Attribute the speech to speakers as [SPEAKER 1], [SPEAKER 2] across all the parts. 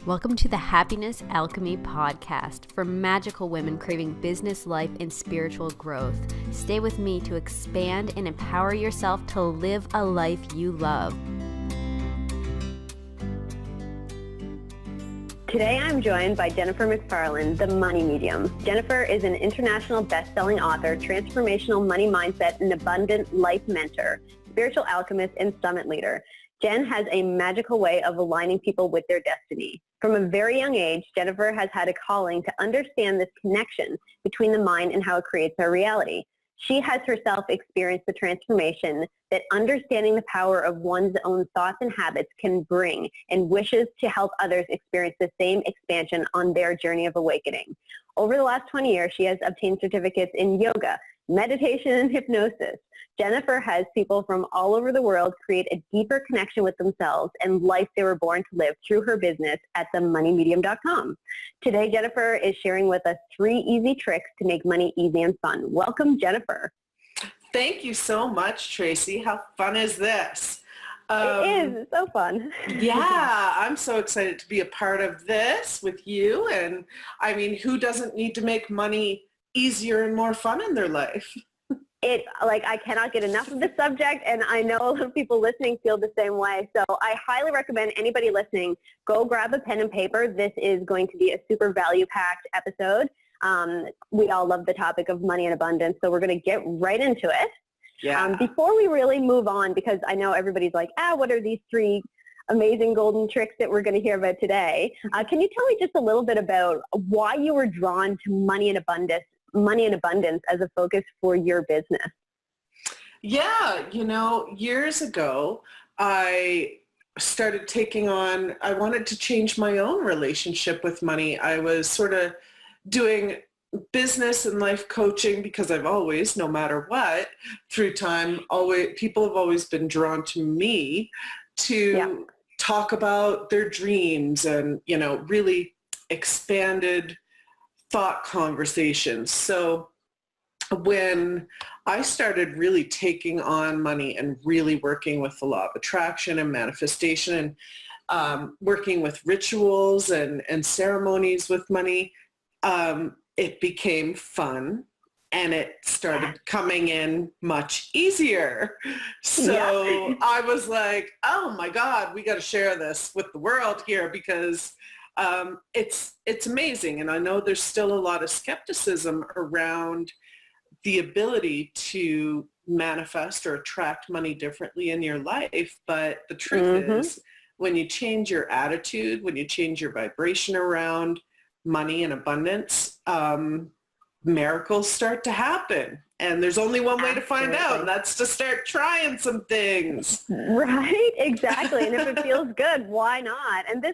[SPEAKER 1] Welcome to the Happiness Alchemy podcast for magical women craving business, life, and spiritual growth. Stay with me to expand and empower yourself to live a life you love.
[SPEAKER 2] Today I'm joined by Jennifer MacFarlane, the Money Medium. Jennifer is an international best-selling author, transformational money mindset and abundant life mentor, spiritual alchemist, and summit leader. Jen has a magical way of aligning people with their destiny. From a very young age, Jennifer has had a calling to understand this connection between the mind and how it creates our reality. She has herself experienced the transformation that understanding the power of one's own thoughts and habits can bring, and wishes to help others experience the same expansion on their journey of awakening. Over the last 20 years, she has obtained certificates in yoga, meditation, and hypnosis. Jennifer has people from all over the world create a deeper connection with themselves and life they were born to live through her business at themoneymedium.com. Today, Jennifer is sharing with us 3 easy tricks to make money easy and fun. Welcome, Jennifer.
[SPEAKER 3] Thank you so much, Tracy. How fun is this?
[SPEAKER 2] It is. It's so fun.
[SPEAKER 3] Yeah, I'm so excited to be a part of this with you. And I mean, who doesn't need to make money easier and more fun in their life?
[SPEAKER 2] I cannot get enough of the subject, and I know a lot of people listening feel the same way. So I highly recommend anybody listening, go grab a pen and paper. This is going to be a super value-packed episode. We all love the topic of money and abundance, so we're going to get right into it.
[SPEAKER 3] Yeah.
[SPEAKER 2] Before we really move on, because I know everybody's like, what are these 3 amazing golden tricks that we're going to hear about today? Can you tell me just a little bit about why you were drawn to money and abundance as a focus for your business?
[SPEAKER 3] Yeah, years ago, I started I wanted to change my own relationship with money. I was sort of doing business and life coaching because I've always, no matter what, through time, people have always been drawn to me to talk about their dreams and, really expanded thought conversations. So when I started really taking on money and really working with the law of attraction and manifestation and working with rituals and ceremonies with money, it became fun and it started coming in much easier. So I was like, oh my God, we got to share this with the world here because it's amazing. And I know there's still a lot of skepticism around the ability to manifest or attract money differently in your life. But the truth is, when you change your attitude, when you change your vibration around money and abundance, miracles start to happen. And there's only one way to find out, and that's to start trying some things.
[SPEAKER 2] Right, exactly. And if it feels good, why not? And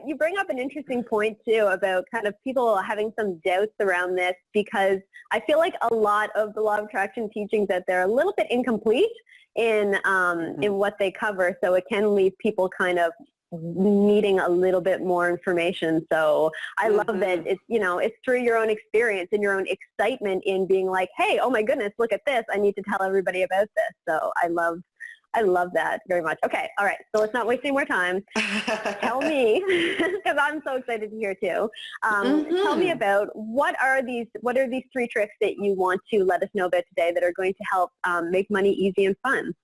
[SPEAKER 2] you bring up an interesting point too about kind of people having some doubts around this, because I feel like a lot of the law of attraction teachings out there are a little bit incomplete in what they cover. So it can leave people kind of needing a little bit more information. So I love that it's through your own experience and your own excitement in being like, hey, oh my goodness, look at this. I need to tell everybody about this. So I love that very much. Okay. All right. So let's not waste any more time. Tell me, because I'm so excited to hear too. Tell me about what are these 3 tricks that you want to let us know about today that are going to help make money easy and fun?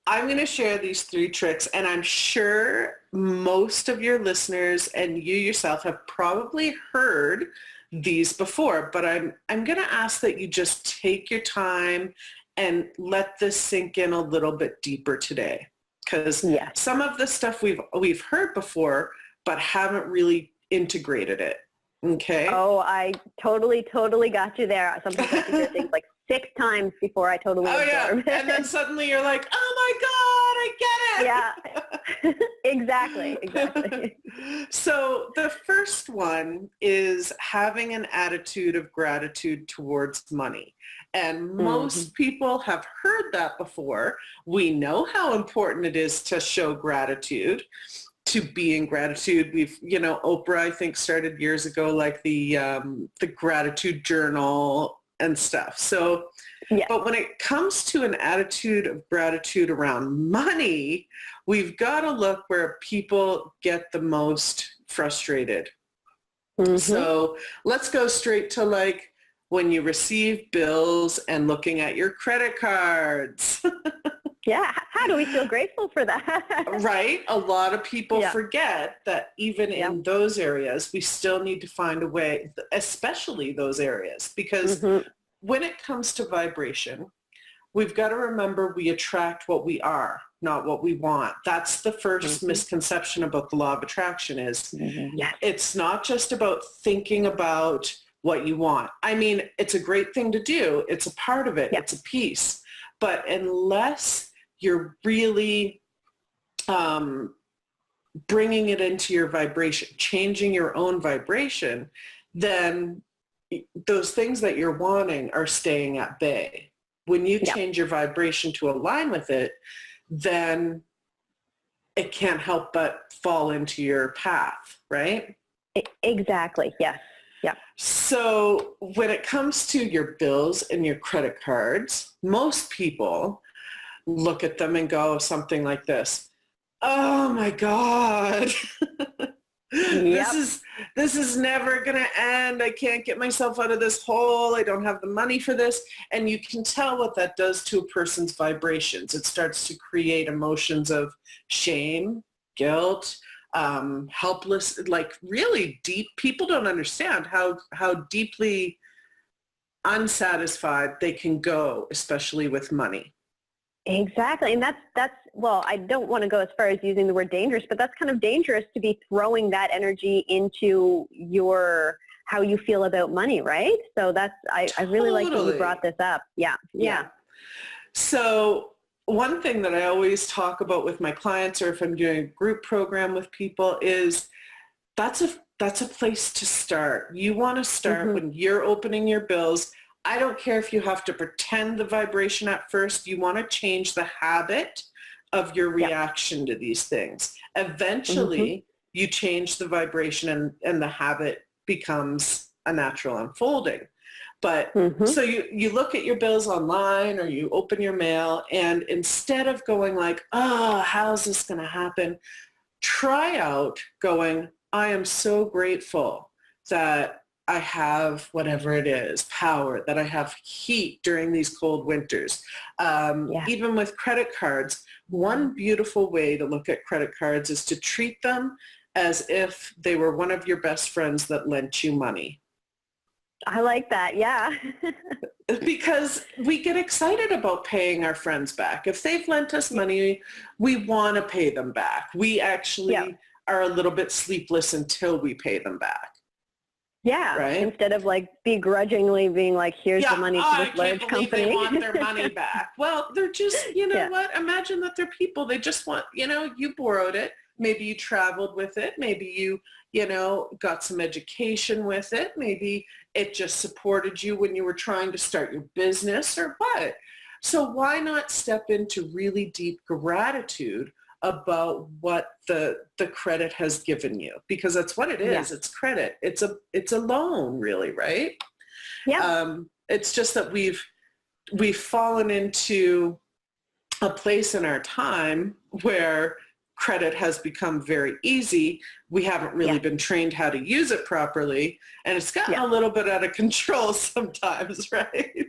[SPEAKER 3] I'm going to share these 3 tricks, and I'm sure most of your listeners and you yourself have probably heard these before, but I'm going to ask that you just take your time and let this sink in a little bit deeper today, because some of the stuff we've heard before, but haven't really integrated it. Okay.
[SPEAKER 2] Oh, I totally got you there. Sometimes I have to hear things like 6 times before I totally absorb it.
[SPEAKER 3] And then suddenly you're like, oh my God, I
[SPEAKER 2] get it. Yeah, exactly.
[SPEAKER 3] So the first one is having an attitude of gratitude towards money. And most people have heard that before. We know how important it is to show gratitude, to be in gratitude. Oprah, I think, started years ago, like the gratitude journal and stuff. So,
[SPEAKER 2] Yeah.
[SPEAKER 3] but when it comes to an attitude of gratitude around money, we've got to look where people get the most frustrated.
[SPEAKER 2] Mm-hmm.
[SPEAKER 3] So let's go straight to like when you receive bills and looking at your credit cards.
[SPEAKER 2] Yeah. How do we feel grateful for that?
[SPEAKER 3] Right? A lot of people
[SPEAKER 2] Yeah.
[SPEAKER 3] forget that even in those areas, we still need to find a way, especially those areas, because when it comes to vibration, we've got to remember we attract what we are, not what we want. That's the first misconception about the law of attraction is it's not just about thinking about what you want. I mean, it's a great thing to do. It's a part of it. It's a piece. But unless you're really bringing it into your vibration, changing your own vibration, then those things that you're wanting are staying at bay. When you change your vibration to align with it, then it can't help but fall into your path, right?
[SPEAKER 2] Exactly. Yes. Yeah.
[SPEAKER 3] So when it comes to your bills and your credit cards, most people look at them and go something like this: oh my God, this is never going to end. I can't get myself out of this hole. I don't have the money for this. And you can tell what that does to a person's vibrations. It starts to create emotions of shame, guilt, helpless, like really deep. People don't understand how deeply unsatisfied they can go, especially with money.
[SPEAKER 2] Exactly. And that's, well, I don't want to go as far as using the word dangerous, but that's kind of dangerous to be throwing that energy into how you feel about money, right? So that's, I really like that you brought this up. Yeah.
[SPEAKER 3] So one thing that I always talk about with my clients, or if I'm doing a group program with people, is that's a place to start. You want to start when you're opening your bills. I don't care if you have to pretend the vibration at first. You want to change the habit of your reaction to these things. Eventually, you change the vibration and the habit becomes a natural unfolding. But so you look at your bills online or you open your mail, and instead of going like, oh, how's this going to happen? Try out going, I am so grateful that I have whatever it is, power, that I have heat during these cold winters. Even with credit cards, one beautiful way to look at credit cards is to treat them as if they were one of your best friends that lent you money.
[SPEAKER 2] I like that. Yeah.
[SPEAKER 3] Because we get excited about paying our friends back. If they've lent us money, we want to pay them back. We actually are a little bit sleepless until we pay them back.
[SPEAKER 2] Yeah.
[SPEAKER 3] Right?
[SPEAKER 2] Instead of like begrudgingly being like, here's the money to this large company.
[SPEAKER 3] They want their money back. Well, they're just, you know what? Imagine that they're people. They just want, you borrowed it. Maybe you traveled with it. Maybe you got some education with it. Maybe it just supported you when you were trying to start your business or what. So why not step into really deep gratitude about what the credit has given you? Because that's what it is. It's credit. It's a loan, really, right? Yeah. It's just that we've fallen into a place in our time where credit has become very easy. We haven't really been trained how to use it properly, and it's gotten a little bit out of control sometimes, right?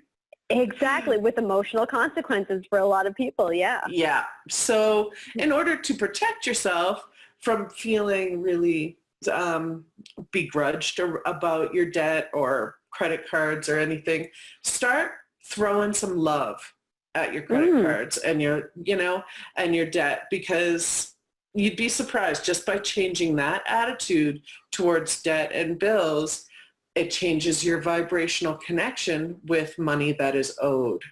[SPEAKER 2] Exactly, with emotional consequences for a lot of people,
[SPEAKER 3] Yeah. So in order to protect yourself from feeling really begrudged about your debt or credit cards or anything, start throwing some love at your credit cards and your debt, because you'd be surprised just by changing that attitude towards debt and bills, it changes your vibrational connection with money that is owed.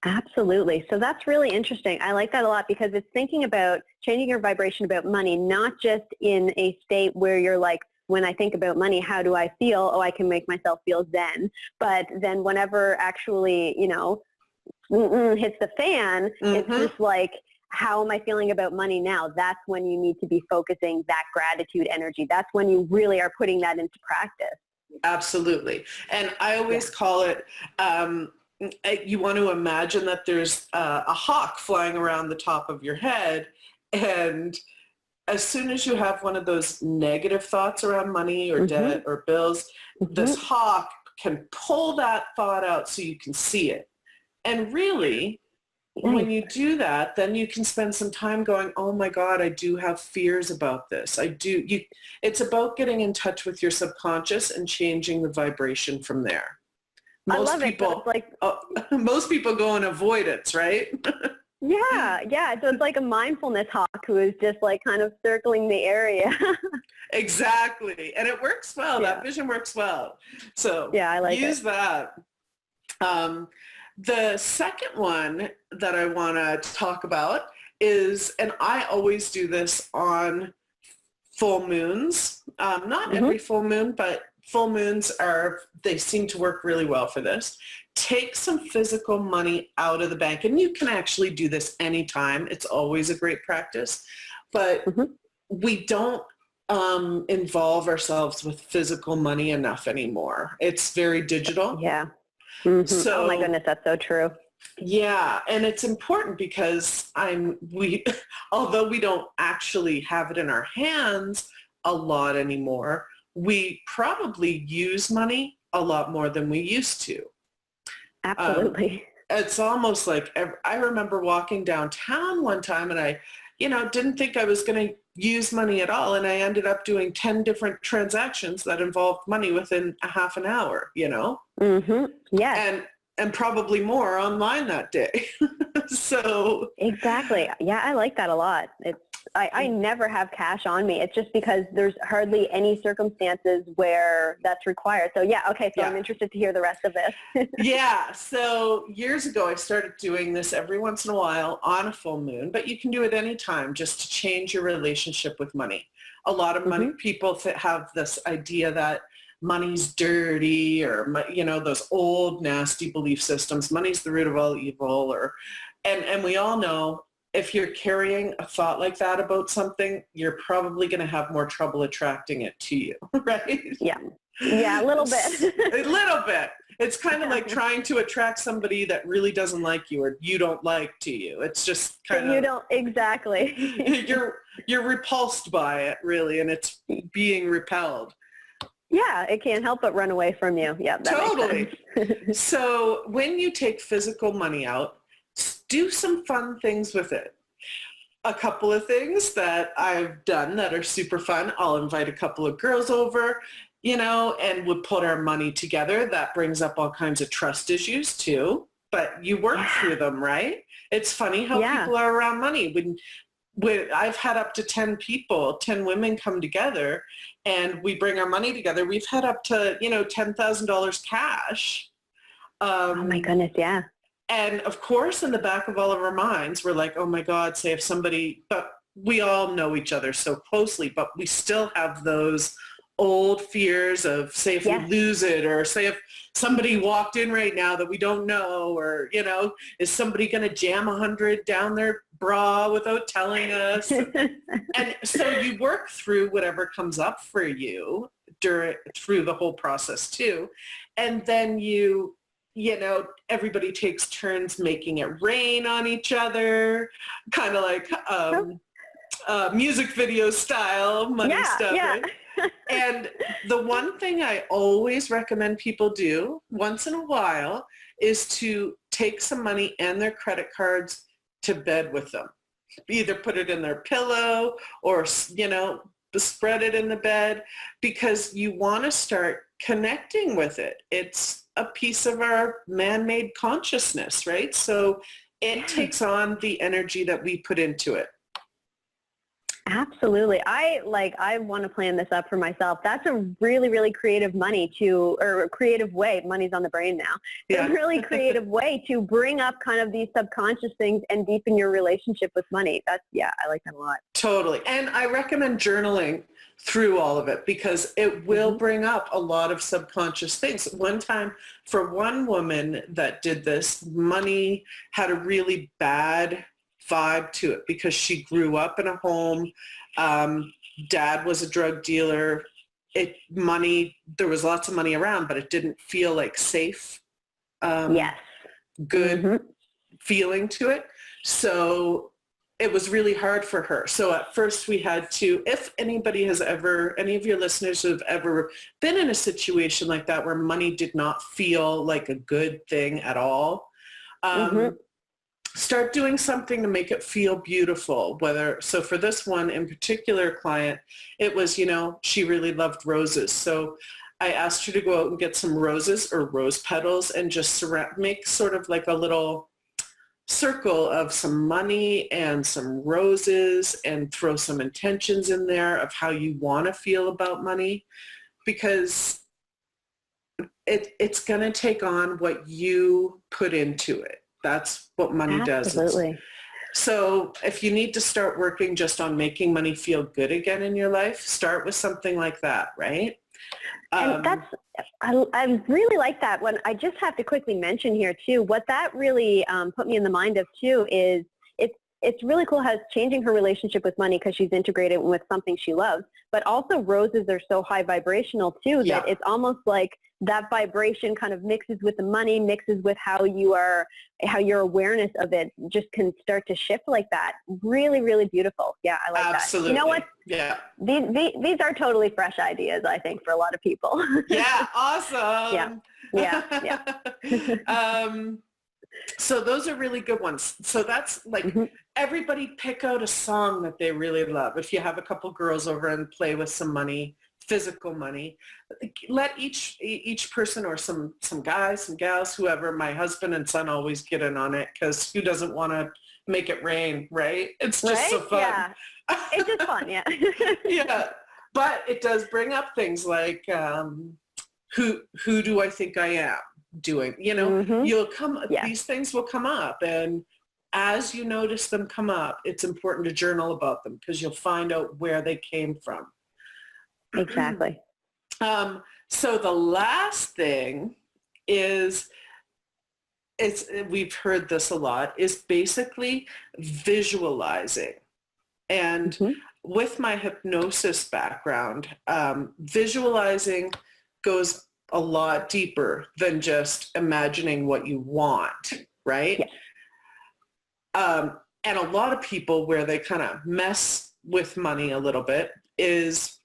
[SPEAKER 2] Absolutely. So that's really interesting. I like that a lot because it's thinking about changing your vibration about money, not just in a state where you're like, when I think about money, how do I feel? Oh, I can make myself feel zen. But then whenever actually, hits the fan, it's just like, how am I feeling about money now? That's when you need to be focusing that gratitude energy. That's when you really are putting that into practice.
[SPEAKER 3] Absolutely. And I always call it, you want to imagine that there's a hawk flying around the top of your head. And as soon as you have one of those negative thoughts around money or debt or bills, this hawk can pull that thought out so you can see it. And really, when you do that, then you can spend some time going, oh my God, I do have fears about this. It's about getting in touch with your subconscious and changing the vibration from there. Most people go in avoidance, right?
[SPEAKER 2] Yeah. So it's like a mindfulness hawk who is just like kind of circling the area.
[SPEAKER 3] Exactly. And it works well. Yeah. That vision works well. So
[SPEAKER 2] I like
[SPEAKER 3] use that. The second one that I want to talk about is, and I always do this on full moons, not every full moon, but full moons they seem to work really well for this. Take some physical money out of the bank. And you can actually do this anytime. It's always a great practice. But we don't involve ourselves with physical money enough anymore. It's very digital.
[SPEAKER 2] Yeah.
[SPEAKER 3] So,
[SPEAKER 2] oh my goodness, that's so true.
[SPEAKER 3] Yeah, and it's important because although we don't actually have it in our hands a lot anymore, we probably use money a lot more than we used to.
[SPEAKER 2] Absolutely.
[SPEAKER 3] It's almost like I remember walking downtown one time and I, didn't think I was going to use money at all. And I ended up doing 10 different transactions that involved money within a half an hour,
[SPEAKER 2] Yeah.
[SPEAKER 3] And probably more online that day. So.
[SPEAKER 2] Exactly. Yeah, I like that a lot. I never have cash on me. It's just because there's hardly any circumstances where that's required. So I'm interested to hear the rest of this.
[SPEAKER 3] Yeah. So years ago, I started doing this every once in a while on a full moon, but you can do it anytime just to change your relationship with money. A lot of money people have this idea that money's dirty or, those old nasty belief systems. Money's the root of all evil and we all know if you're carrying a thought like that about something, you're probably going to have more trouble attracting it to you, right?
[SPEAKER 2] Yeah, a little bit.
[SPEAKER 3] A little bit. It's kind of like trying to attract somebody that really doesn't like you or you don't like to you. It's just kind of...
[SPEAKER 2] You don't, exactly.
[SPEAKER 3] You're repulsed by it, really, and it's being repelled.
[SPEAKER 2] Yeah, it can't help but run away from you. Yeah, that
[SPEAKER 3] totally.
[SPEAKER 2] Makes sense.
[SPEAKER 3] So when you take physical money out, do some fun things with it. A couple of things that I've done that are super fun. I'll invite a couple of girls over, and we'll put our money together. That brings up all kinds of trust issues too, but you work through them, right? It's funny how people are around money. When I've had up to 10 women come together and we bring our money together, we've had up to, $10,000 cash.
[SPEAKER 2] Oh my goodness, yeah.
[SPEAKER 3] And of course, in the back of all of our minds, we're like, oh my God, say if somebody, but we all know each other so closely, but we still have those old fears of, say, if we lose it, or say if somebody walked in right now that we don't know, or, is somebody going to jam 100 down their bra without telling us? And so you work through whatever comes up for you through the whole process too. And then everybody takes turns making it rain on each other, kind of like music video style money stuff.
[SPEAKER 2] Yeah.
[SPEAKER 3] Right? And the one thing I always recommend people do once in a while is to take some money and their credit cards to bed with them. Either put it in their pillow or, spread it in the bed, because you want to start connecting with it. It's a piece of our man-made consciousness, right? So it takes on the energy that we put into it.
[SPEAKER 2] Absolutely. I want to plan this up for myself. That's a really, really creative creative way. Money's on the brain now. It's a really creative way to bring up kind of these subconscious things and deepen your relationship with money. I like that a lot.
[SPEAKER 3] Totally. And I recommend journaling through all of it because it will bring up a lot of subconscious things. One time, for one woman that did this, money had a really bad vibe to it because she grew up in a home. Dad was a drug dealer. there was lots of money around, but it didn't feel like safe,
[SPEAKER 2] Yes.
[SPEAKER 3] good feeling to it. So it was really hard for her. So at first we had to, if any of your listeners who have ever been in a situation like that where money did not feel like a good thing at all, start doing something to make it feel beautiful. So for this one in particular client, it was, she really loved roses. So I asked her to go out and get some roses or rose petals and just make sort of like a little circle of some money and some roses and throw some intentions in there of how you want to feel about money, because it's going to take on what you put into it. That's what money does.
[SPEAKER 2] Absolutely.
[SPEAKER 3] So if you need to start working just on making money feel good again in your life, start with something like that, right?
[SPEAKER 2] And I really like that one. I just have to quickly mention here too, what that really put me in the mind of too is it's really cool how it's changing her relationship with money because she's integrated with something she loves, but also roses are so high vibrational too that it's almost like that vibration kind of mixes with the money, mixes with how your awareness of it just can start to shift like that. Really, really beautiful. Yeah, I like
[SPEAKER 3] Absolutely.
[SPEAKER 2] that. You know what?
[SPEAKER 3] Yeah.
[SPEAKER 2] These are totally fresh ideas, I think, for a lot of people.
[SPEAKER 3] Yeah, awesome.
[SPEAKER 2] Yeah.
[SPEAKER 3] So those are really good ones. So that's like everybody pick out a song that they really love. If you have a couple girls over and play with some money, physical money, let each person or some guys, some gals, whoever, my husband and son always get in on it because who doesn't want to make it rain, right? It's just so fun.
[SPEAKER 2] Yeah. It's just fun, yeah.
[SPEAKER 3] Yeah. But it does bring up things like who do I think I am doing? These things will come up, and as you notice them come up, it's important to journal about them because you'll find out where they came from.
[SPEAKER 2] Exactly.
[SPEAKER 3] So the last thing is, we've heard this a lot, is basically visualizing. And with my hypnosis background, visualizing goes a lot deeper than just imagining what you want, right? Yeah. And a lot of people where they kind of mess with money a little bit is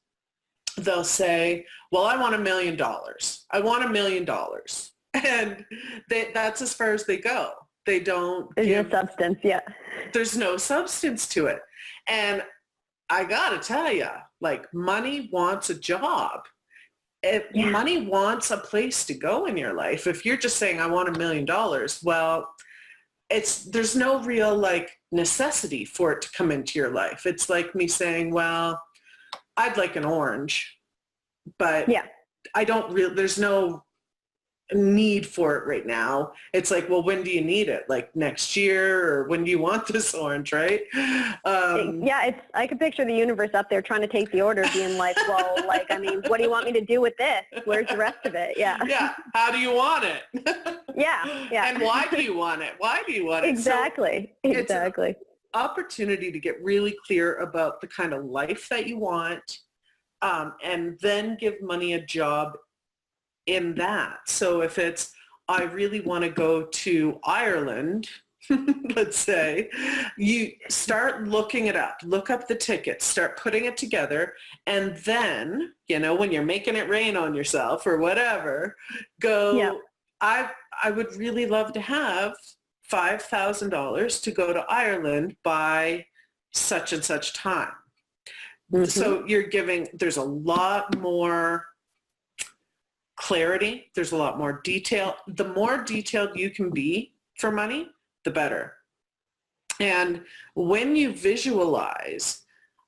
[SPEAKER 3] they'll say, well, I want $1 million. I want $1 million. And that's as far as they go. They don't
[SPEAKER 2] There's no substance, yeah.
[SPEAKER 3] There's no substance to it. And I got to tell you, like, money wants a job. Money wants a place to go in your life. If you're just saying, I want $1 million, well, there's no real like necessity for it to come into your life. It's like me saying, well, I'd like an orange, but there's no need for it right now. It's like, well, when do you need it? Like next year, or when do you want this orange, right?
[SPEAKER 2] I can picture the universe up there trying to take the order, being like, well, like, I mean, what do you want me to do with this? Where's the rest of it? Yeah.
[SPEAKER 3] Yeah. How do you want it?
[SPEAKER 2] Yeah.
[SPEAKER 3] And why do you want it? Why do you want it?
[SPEAKER 2] Exactly.
[SPEAKER 3] So
[SPEAKER 2] exactly.
[SPEAKER 3] It's an opportunity to get really clear about the kind of life that you want, and then give money a job in that. So if it's, I really want to go to Ireland, let's say, you start looking it up, look up the tickets, start putting it together, and then, when you're making it rain on yourself or whatever, go, I would really love to have $5,000 to go to Ireland by such and such time. So there's a lot more clarity. There's a lot more detail. The more detailed you can be for money, the better. And when you visualize,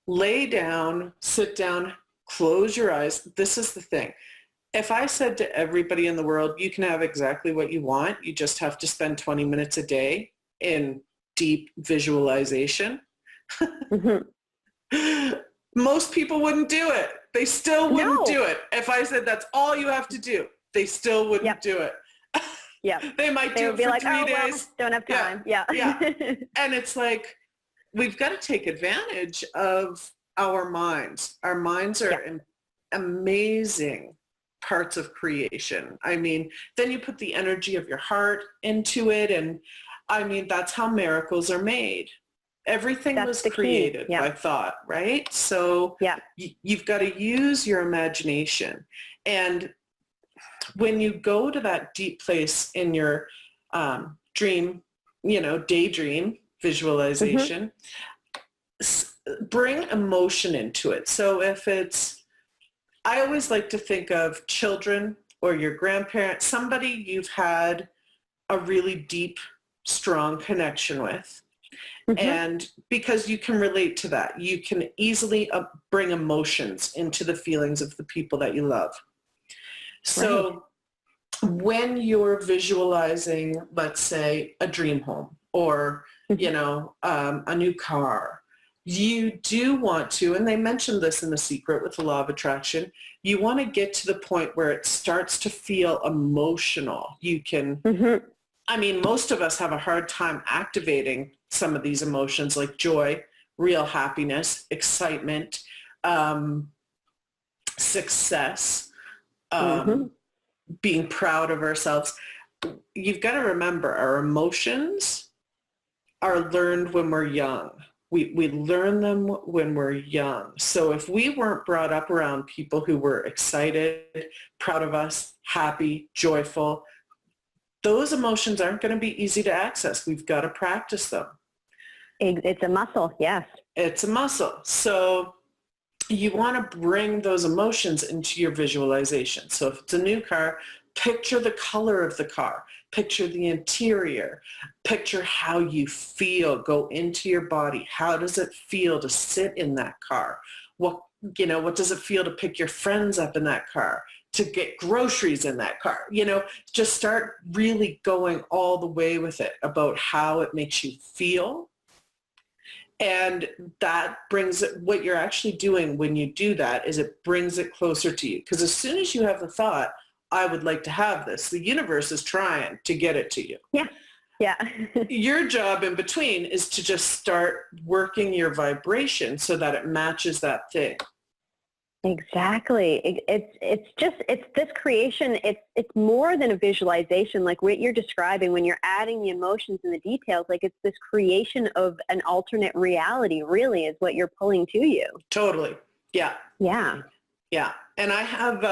[SPEAKER 3] lay down, sit down, close your eyes. This is the thing. If I said to everybody in the world, you can have exactly what you want, you just have to spend 20 minutes a day in deep visualization, most people wouldn't do it. They still wouldn't do it. If I said that's all you have to do, they still wouldn't do it. They might do it for
[SPEAKER 2] like,
[SPEAKER 3] 3 days.
[SPEAKER 2] Don't have time. Yeah.
[SPEAKER 3] And it's like, we've got to take advantage of our minds. Our minds are amazing parts of creation. I mean, then you put the energy of your heart into it. And I mean, that's how miracles are made. Everything was created by thought, right? So you've got to use your imagination. And when you go to that deep place in your dream, daydream visualization, bring emotion into it. So if I always like to think of children or your grandparents, somebody you've had a really deep, strong connection with. And because you can relate to that, you can easily bring emotions into the feelings of the people that you love. So when you're visualizing, let's say, a dream home or, a new car, you do want to, and they mentioned this in The Secret with the Law of Attraction, you want to get to the point where it starts to feel emotional. You can, I mean, most of us have a hard time activating some of these emotions like joy, real happiness, excitement, success, being proud of ourselves. You've got to remember our emotions are learned when we're young. We learn them when we're young. So if we weren't brought up around people who were excited, proud of us, happy, joyful, those emotions aren't going to be easy to access. We've got to practice them.
[SPEAKER 2] It's a muscle, yes.
[SPEAKER 3] It's a muscle. So you want to bring those emotions into your visualization. So if it's a new car, picture the color of the car, picture the interior, picture how you feel, go into your body. How does it feel to sit in that car? What does it feel to pick your friends up in that car, to get groceries in that car? Just start really going all the way with it about how it makes you feel. And that brings it, what you're actually doing when you do that is it brings it closer to you. Because as soon as you have the thought, I would like to have this, the universe is trying to get it to you.
[SPEAKER 2] Yeah.
[SPEAKER 3] Your job in between is to just start working your vibration so that it matches that thing.
[SPEAKER 2] Exactly. It's this creation. It's more than a visualization. Like what you're describing when you're adding the emotions and the details, like it's this creation of an alternate reality really is what you're pulling to you.
[SPEAKER 3] Totally. Yeah.
[SPEAKER 2] Yeah.
[SPEAKER 3] Yeah. And I have,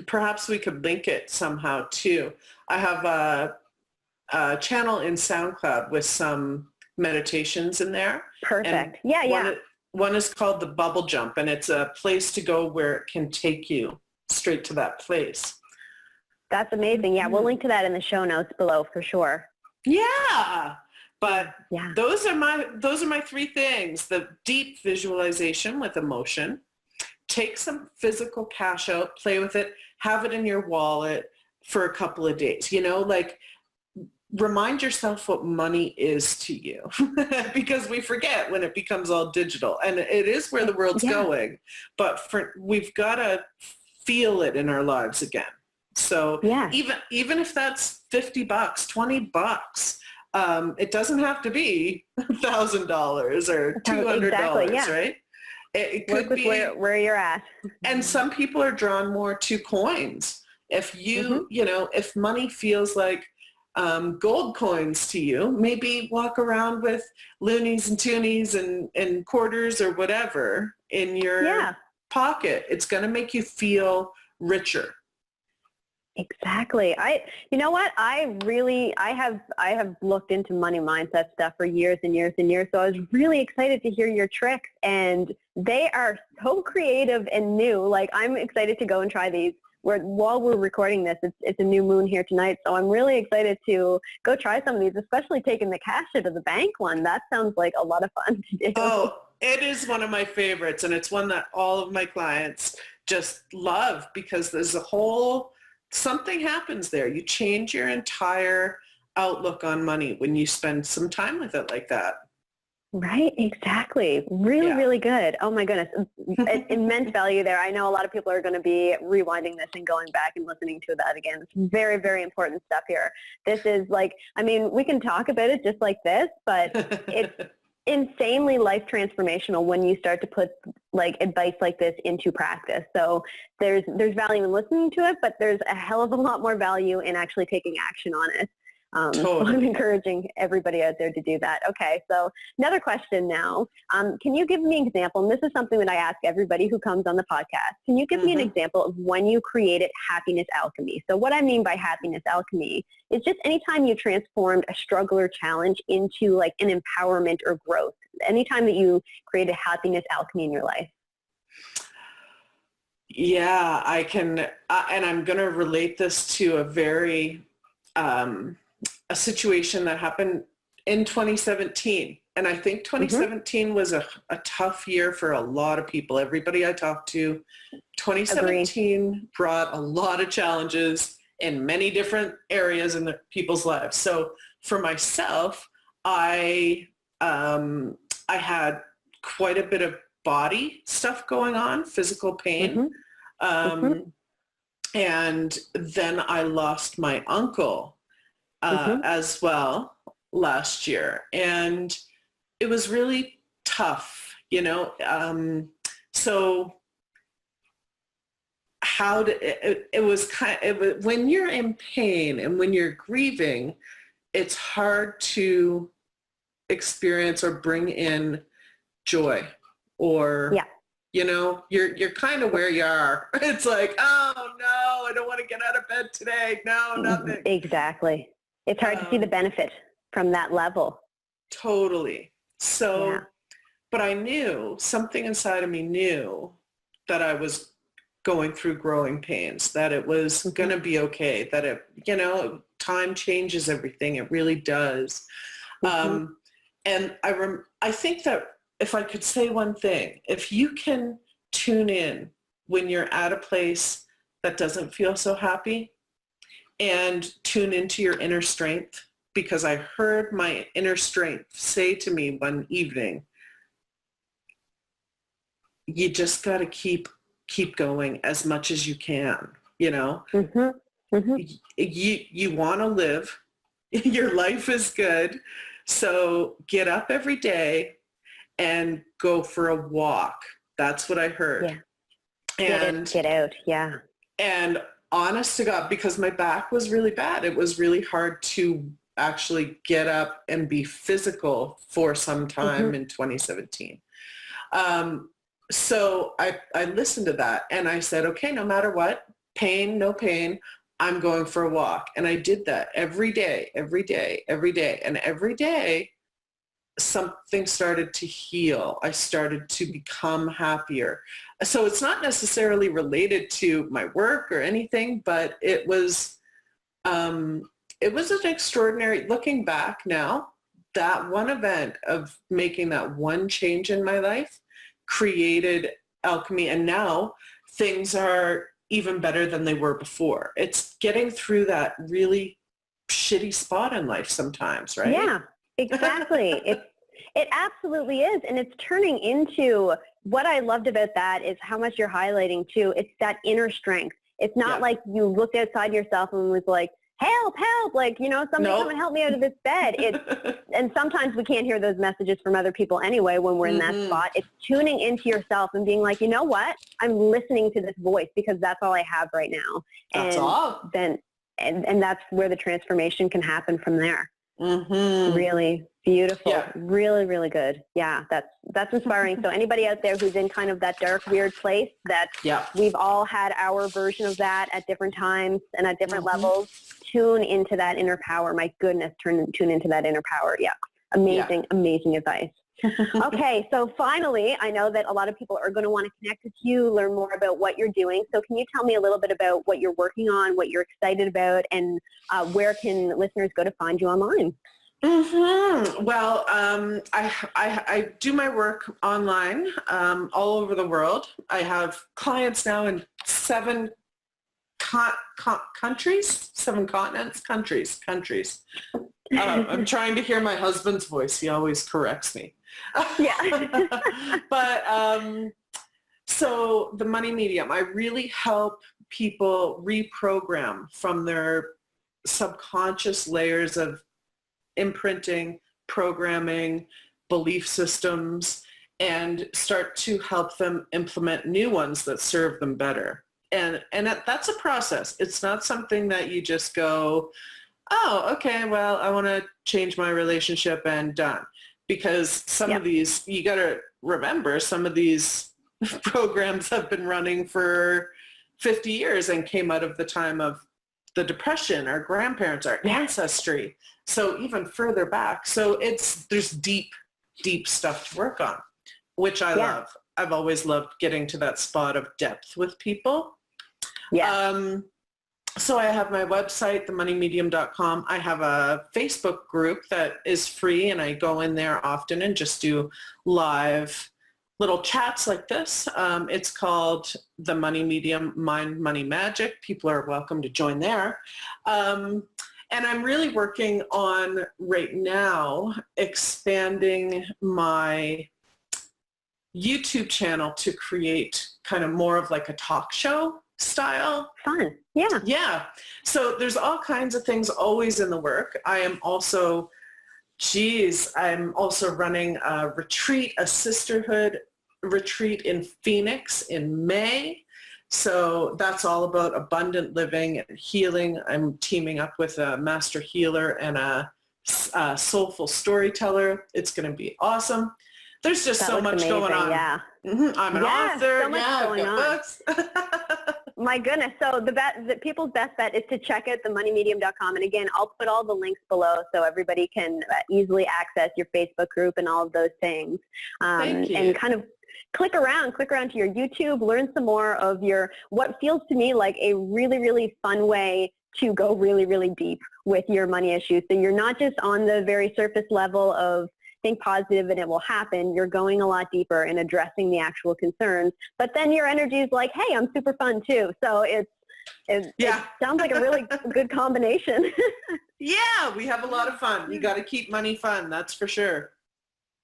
[SPEAKER 3] perhaps we could link it somehow too. I have a channel in SoundCloud with some meditations in there.
[SPEAKER 2] Perfect.
[SPEAKER 3] And one is called the Bubble Jump, and it's a place to go where it can take you straight to that place.
[SPEAKER 2] That's amazing. Yeah, we'll link to that in the show notes below for sure.
[SPEAKER 3] Yeah. But those are my three things. The deep visualization with emotion. Take some physical cash out, play with it, have it in your wallet for a couple of days. Remind yourself what money is to you because we forget when it becomes all digital, and it is where the world's going, but we've got to feel it in our lives again. So even if that's $50, $20, it doesn't have to be $1,000 or $200, right? It could be
[SPEAKER 2] where you're at.
[SPEAKER 3] And some people are drawn more to coins. If if money feels like gold coins to you, maybe walk around with loonies and toonies and quarters or whatever in your pocket. It's going to make you feel richer.
[SPEAKER 2] Exactly. You know what? I have looked into money mindset stuff for years and years and years. So I was really excited to hear your tricks, and they are so creative and new. Like I'm excited to go and try these. While we're recording this, it's a new moon here tonight, so I'm really excited to go try some of these, especially taking the cash out of the bank one. That sounds like a lot of fun to do.
[SPEAKER 3] Oh, it is one of my favorites, and it's one that all of my clients just love because there's something happens there. You change your entire outlook on money when you spend some time with it like that.
[SPEAKER 2] Right, exactly. Really, really good. Oh my goodness. Immense value there. I know a lot of people are going to be rewinding this and going back and listening to that again. It's very, very important stuff here. This is we can talk about it just like this, but insanely life transformational when you start to put like advice like this into practice. So there's value in listening to it, but there's a hell of a lot more value in actually taking action on it. So I'm encouraging everybody out there to do that. Okay, so another question now. Can you give me an example? And this is something that I ask everybody who comes on the podcast. Can you give me an example of when you created happiness alchemy? So what I mean by happiness alchemy is just anytime you transformed a struggle or challenge into like an empowerment or growth. Anytime that you created happiness alchemy in your life.
[SPEAKER 3] Yeah, I can, and I'm going to relate this to a very a situation that happened in 2017. And I think 2017 was a tough year for a lot of people. Everybody I talked to, 2017 brought a lot of challenges in many different areas in the people's lives. So for myself, I had quite a bit of body stuff going on, physical pain. And then I lost my uncle as well last year. And it was really tough, you know. So how to, it was when you're in pain and when you're grieving, it's hard to experience or bring in joy or, you know, you're kind of where you are. It's like, oh no, I don't want to get out of bed today. No, nothing.
[SPEAKER 2] Exactly. It's hard to see the benefit from that level.
[SPEAKER 3] Totally. So, but I knew, something inside of me knew that I was going through growing pains, that it was going to be okay, that it, you know, time changes everything. It really does. And I think that if I could say one thing, if you can tune in when you're at a place that doesn't feel so happy and tune into your inner strength, because I heard my inner strength say to me one evening, you just got to keep going as much as you can, you know. You want to live, your life is good, so get up every day and go for a walk. That's what I heard. And
[SPEAKER 2] get out.
[SPEAKER 3] And honest to God, because my back was really bad, it was really hard to actually get up and be physical for some time in 2017. So I listened to that and I said, okay, no matter what, pain, no pain, I'm going for a walk. And I did that every day. And every day, something started to heal. I started to become happier. So it's not necessarily related to my work or anything, but it was an extraordinary, looking back now, that one event of making that one change in my life created alchemy. And now things are even better than they were before. It's getting through that really shitty spot in life sometimes, right?
[SPEAKER 2] Yeah, exactly. It absolutely is. And it's turning into, what I loved about that is how much you're highlighting too. It's that inner strength. It's not like you looked outside yourself and was like, help, like, you know, somebody come and help me out of this bed. And sometimes we can't hear those messages from other people anyway when we're in that spot. It's tuning into yourself and being like, you know what? I'm listening to this voice because that's all I have right now.
[SPEAKER 3] That's all.
[SPEAKER 2] And that's where the transformation can happen from there. Really beautiful. Really, really good. Yeah, that's inspiring. So anybody out there who's in kind of that dark, weird place, that we've all had our version of that at different times and at different levels, tune into that inner power. My goodness, tune into that inner power. Yeah. Amazing advice. Okay, so finally, I know that a lot of people are going to want to connect with you, learn more about what you're doing. So can you tell me a little bit about what you're working on, what you're excited about, and where can listeners go to find you online?
[SPEAKER 3] Well, I do my work online all over the world. I have clients now in 7 countries, 7 continents, countries. I'm trying to hear my husband's voice. He always corrects me. But so the money medium, I really help people reprogram from their subconscious layers of imprinting, programming, belief systems and start to help them implement new ones that serve them better. And that's a process. It's not something that you just go, oh, okay, well, I want to change my relationship and done. Because some of these, you got to remember, some of these programs have been running for 50 years and came out of the time of the Depression, our grandparents, our ancestry. So even further back. So there's deep, deep stuff to work on, which I love. I've always loved getting to that spot of depth with people. Yeah. So I have my website, themoneymedium.com. I have a Facebook group that is free, and I go in there often and just do live little chats like this. It's called The Money Medium, Mind, Money, Magic. People are welcome to join there. And I'm really working on right now expanding my YouTube channel to create kind of more of like a talk show style.
[SPEAKER 2] Fun. Yeah.
[SPEAKER 3] Yeah. So there's all kinds of things always in the work. I am also, I'm also running a retreat, a sisterhood retreat in Phoenix in May. So that's all about abundant living and healing. I'm teaming up with a master healer and a soulful storyteller. It's going to be awesome. There's just so much going on.
[SPEAKER 2] Yeah.
[SPEAKER 3] Mm-hmm. I'm an author.
[SPEAKER 2] So much going on.
[SPEAKER 3] Books.
[SPEAKER 2] My goodness. So the people's best bet is to check out themoneymedium.com. And again, I'll put all the links below so everybody can easily access your Facebook group and all of those things.
[SPEAKER 3] Thank you.
[SPEAKER 2] And kind of click around to your YouTube, learn some more of what feels to me like a really, really fun way to go really, really deep with your money issues. So you're not just on the very surface level of think positive and it will happen. You're going a lot deeper and addressing the actual concerns. But then your energy is like, hey, I'm super fun too. So it sounds like a really good combination.
[SPEAKER 3] Yeah, we have a lot of fun. You got to keep money fun. That's for sure.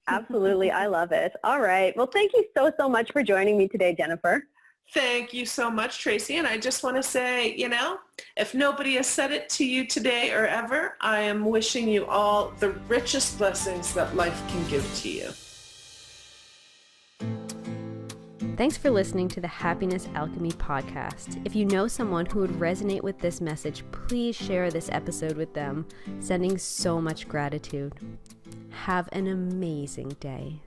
[SPEAKER 2] Absolutely. I love it. All right. Well, thank you so much for joining me today, Jennifer.
[SPEAKER 3] Thank you so much, Tracy. And I just want to say, if nobody has said it to you today or ever, I am wishing you all the richest blessings that life can give to you.
[SPEAKER 1] Thanks for listening to the Happiness Alchemy podcast. If you know someone who would resonate with this message, please share this episode with them. Sending so much gratitude. Have an amazing day.